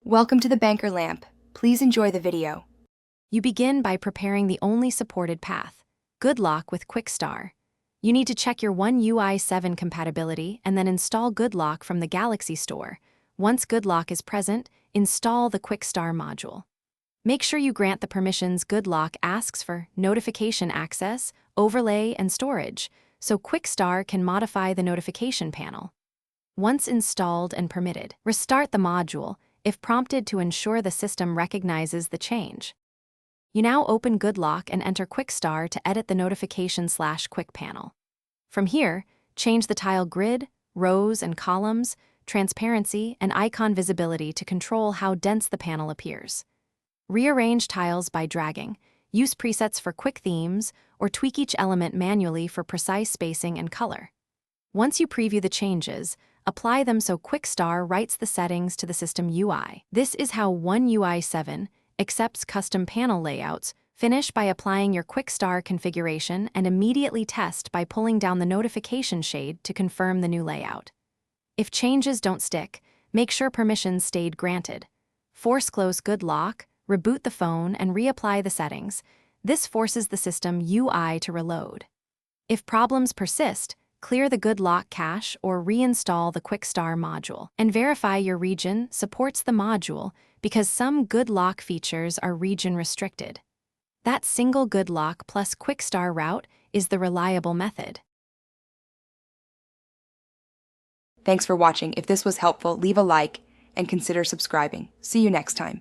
Welcome to the Banker Lamp. Please enjoy the video. You begin by preparing the only supported path. Good Lock with QuickStar. You need to check your One UI 7 compatibility and then install Good Lock from the Galaxy Store. Once Good Lock is present, install the QuickStar module. Make sure you grant the permissions Good Lock asks for: notification access, overlay, and storage, so QuickStar can modify the notification panel. Once installed and permitted, restart the module if prompted to ensure the system recognizes the change. You now open Good Lock and enter QuickStar to edit the notification/quick panel. From here, change the tile grid, rows and columns, transparency, and icon visibility to control how dense the panel appears. Rearrange tiles by dragging, use presets for quick themes, or tweak each element manually for precise spacing and color. Once you preview the changes, apply them so QuickStar writes the settings to the system UI. This is how One UI 7 accepts custom panel layouts. Finish by applying your QuickStar configuration and immediately test by pulling down the notification shade to confirm the new layout. If changes don't stick, make sure permissions stayed granted. Force close Good Lock, reboot the phone, and reapply the settings. This forces the system UI to reload. If problems persist, clear the Good Lock cache or reinstall the QuickStar module. And verify your region supports the module, because some Good Lock features are region restricted. That single Good Lock plus QuickStar route is the reliable method. Thanks for watching. If this was helpful, leave a like and consider subscribing. See you next time.